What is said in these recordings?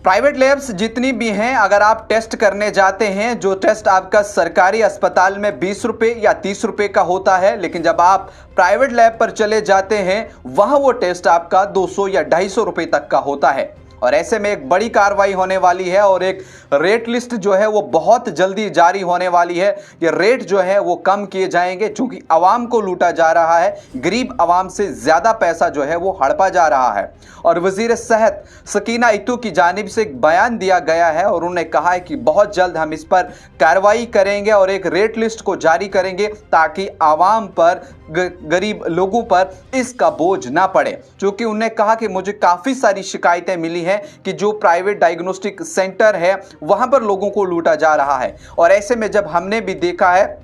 Private labs जितनी भी हैं, अगर आप टेस्ट करने जाते हैं, जो टेस्ट आपका सरकारी अस्पताल में 20 रुपये या 30 रुपये का होता है, लेकिन जब आप प्राइवेट लैब पर चले जाते हैं वहां वो टेस्ट आपका 200 या 250 रुपये तक का होता है। और ऐसे में एक बड़ी कार्रवाई होने वाली है और एक रेट लिस्ट जो है वो बहुत जल्दी जारी होने वाली है। ये रेट जो है वो कम किए जाएंगे, चूंकि आवाम को लूटा जा रहा है, गरीब आवाम से ज़्यादा पैसा जो है वो हड़पा जा रहा है। और वज़ीर सेहत सकीना इत्तू की जानिब से एक बयान दिया गया है और उन्होंने कहा है कि बहुत जल्द हम इस पर कार्रवाई करेंगे और एक रेट लिस्ट को जारी करेंगे ताकि आवाम पर, गरीब लोगों पर इसका बोझ ना पड़े। क्योंकि उन्होंने कहा कि मुझे काफ़ी सारी शिकायतें मिली हैं कि जो प्राइवेट डायग्नोस्टिक सेंटर है वहां पर लोगों को लूटा जा रहा है। और ऐसे में जब हमने भी देखा है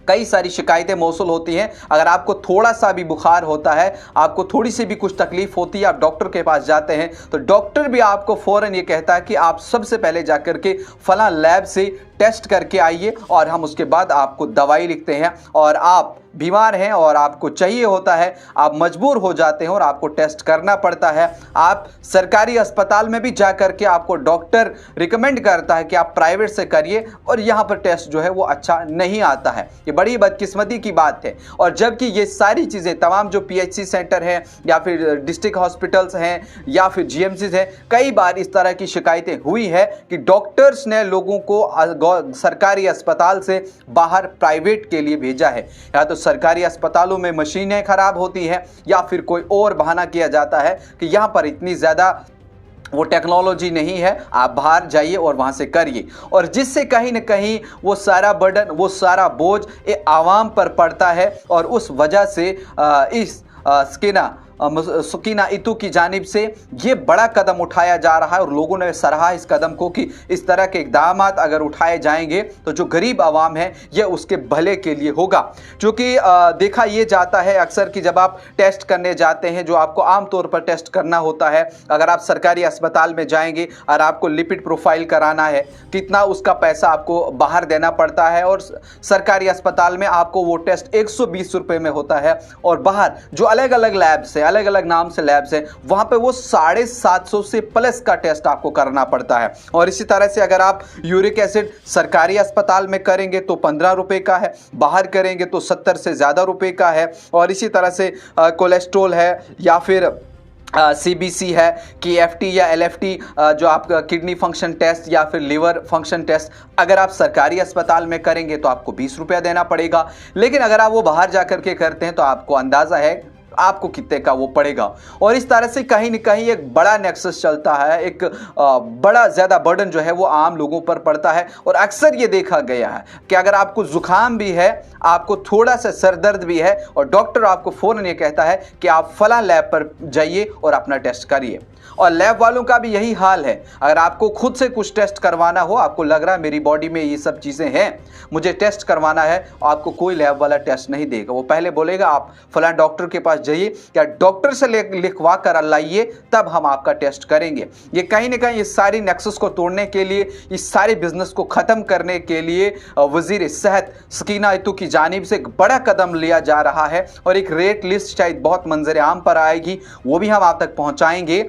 कई सारी शिकायतें मौसूल होती हैं, अगर आपको थोड़ा सा भी बुखार होता है, आपको थोड़ी सी भी कुछ तकलीफ होती है, आप डॉक्टर के पास जाते हैं तो डॉक्टर भी आपको फौरन ये कहता है कि आप सबसे पहले जाकर के फलां लैब से टेस्ट करके आइए और हम उसके बाद आपको दवाई लिखते हैं। और आप बीमार हैं और आपको चाहिए होता है, आप मजबूर हो जाते हैं और आपको टेस्ट करना पड़ता है। आप सरकारी अस्पताल में भी जा कर के आपको डॉक्टर रिकमेंड करता है कि आप प्राइवेट से करिए और यहाँ पर टेस्ट जो है वो अच्छा नहीं आता है। ये बड़ी बदकिस्मती की बात है। और जबकि ये सारी चीज़ें तमाम जो PHC सेंटर हैं या फिर डिस्ट्रिक्ट हॉस्पिटल्स हैं या फिर GMCs हैं, कई बार इस तरह की शिकायतें हुई है कि डॉक्टर्स ने लोगों को सरकारी अस्पताल से बाहर प्राइवेट के लिए भेजा है। या तो सरकारी अस्पतालों में मशीनें खराब होती हैं या फिर कोई और बहाना किया जाता है कि यहाँ पर इतनी ज़्यादा वो टेक्नोलॉजी नहीं है, आप बाहर जाइए और वहाँ से करिए। और जिससे कहीं ना कहीं वो सारा बर्डन, वो सारा बोझ आवाम पर पड़ता है। और उस वजह से इस सकीना इत्तू की जानिब से ये बड़ा कदम उठाया जा रहा है और लोगों ने सराहा इस कदम को कि इस तरह के इक़दाम अगर उठाए जाएंगे तो जो गरीब आवाम है ये उसके भले के लिए होगा। क्योंकि देखा ये जाता है अक्सर कि जब आप टेस्ट करने जाते हैं, जो आपको आम तौर पर टेस्ट करना होता है, अगर आप सरकारी अस्पताल में जाएंगे और आपको लिपिड प्रोफाइल कराना है, कितना उसका पैसा आपको बाहर देना पड़ता है। और सरकारी अस्पताल में आपको वो टेस्ट 120 रुपये में होता है और बाहर जो अलग अलग लैब्स है, अलग अलग नाम से लैब्स हैं, वहां पे वो 750 से प्लस का टेस्ट आपको करना पड़ता है। और इसी तरह से अगर आप यूरिक एसिड सरकारी अस्पताल में करेंगे तो 15 रुपए का है, बाहर करेंगे तो 70 से ज़्यादा रुपए का है। और इसी तरह से कोलेस्ट्रोल है या फिर CBC है, KFT या LFT जो आपका किडनी फंक्शन टेस्ट या फिर लिवर फंक्शन टेस्ट, अगर आप सरकारी अस्पताल में करेंगे तो आपको 20 रुपया देना पड़ेगा। लेकिन अगर आप वो बाहर जा कर के करते हैं तो आपको अंदाज़ा है आपको कितने का वो पड़ेगा। और इस तरह से कहीं न कहीं एक बड़ा नेक्सस चलता है, एक बड़ा ज़्यादा बर्डन जो है वो आम लोगों पर पड़ता है। और अक्सर ये देखा गया है कि अगर आपको ज़ुकाम भी है, आपको थोड़ा सा सर दर्द भी है और डॉक्टर आपको फ़ौरन ये कहता है कि आप फलां लैब पर जाइए और अपना टेस्ट करिए। और लैब वालों का भी यही हाल है। अगर आपको खुद से कुछ टेस्ट करवाना हो, आपको लग रहा है मेरी बॉडी में ये सब चीज़ें हैं, मुझे टेस्ट करवाना है, आपको कोई लैब वाला टेस्ट नहीं देगा। वो पहले बोलेगा आप फलां डॉक्टर के पास जाइए या डॉक्टर से लिखवा कर लाइए, तब हम आपका टेस्ट करेंगे। ये कहीं ना कहीं इस सारी नेक्सस को तोड़ने के लिए, इस सारे बिजनेस को ख़त्म करने के लिए वज़ीर सेहत सकीना इत्तू की जानिब से एक बड़ा कदम लिया जा रहा है। और एक रेट लिस्ट शायद बहुत मंजर आम पर आएगी, वो भी हम आप तक पहुँचाएँगे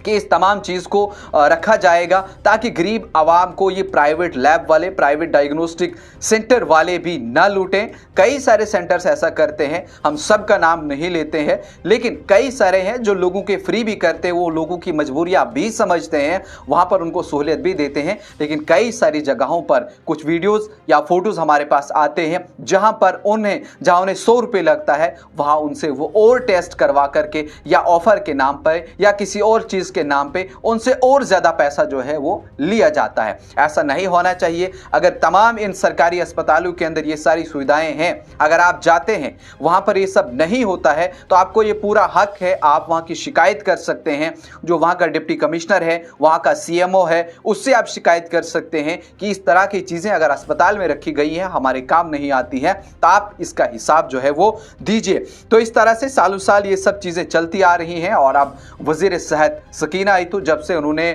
कि इस तमाम चीज़ को रखा जाएगा ताकि गरीब आवाम को ये प्राइवेट लैब वाले, प्राइवेट डायग्नोस्टिक सेंटर वाले भी ना लूटें। कई सारे सेंटर्स ऐसा करते हैं, हम सब का नाम नहीं लेते हैं, लेकिन कई सारे हैं जो लोगों के फ्री भी करते हैं, वो लोगों की मजबूरियाँ भी समझते हैं, वहाँ पर उनको सहूलियत भी देते हैं। लेकिन कई सारी जगहों पर कुछ वीडियोज़ या फ़ोटोज़ हमारे पास आते हैं जहाँ पर उन्हें 100 रुपये लगता है, वहाँ उनसे वो और टेस्ट करवा करके या ऑफ़र के नाम पर या किसी और चीज़ के नाम पे उनसे और ज्यादा पैसा जो है वो लिया जाता है। ऐसा नहीं होना चाहिए। अगर तमाम इन सरकारी अस्पतालों के अंदर ये सारी सुविधाएं हैं, अगर आप जाते हैं वहां पर ये सब नहीं होता है तो आपको ये पूरा हक है, आप वहां की शिकायत कर सकते हैं। जो वहां का डिप्टी कमिश्नर है, वहां का CMO है, उससे आप शिकायत कर सकते हैं कि इस तरह की चीजें अगर अस्पताल में रखी गई हैं, हमारे काम नहीं आती है, तो आप इसका हिसाब जो है वो दीजिए। तो इस तरह से सालों साल ये सब चीजें चलती आ रही हैं। और अब वज़ीर सेहत सकीना इत्तू जब से उन्होंने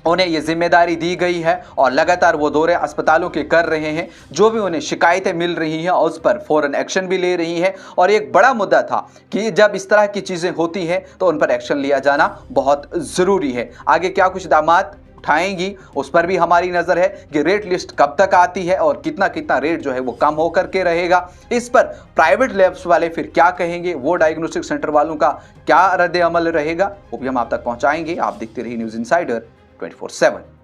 उन्हें ये जिम्मेदारी दी गई है और लगातार वो दौरे अस्पतालों के कर रहे हैं। जो भी उन्हें शिकायतें मिल रही हैं उस पर फौरन एक्शन भी ले रही हैं। और एक बड़ा मुद्दा था कि जब इस तरह की चीज़ें होती हैं तो उन पर एक्शन लिया जाना बहुत ज़रूरी है। आगे क्या कुछ इक़दामात उठाएंगी उस पर भी हमारी नज़र है कि रेट लिस्ट कब तक आती है और कितना कितना रेट जो है वो कम होकर के रहेगा। इस पर प्राइवेट लैब्स वाले फिर क्या कहेंगे, वो डायग्नोस्टिक सेंटर वालों का क्या रद्द अमल रहेगा, वो भी हम आप तक पहुंचाएंगे। आप देखते रहिए न्यूज़ इनसाइडर 24/7।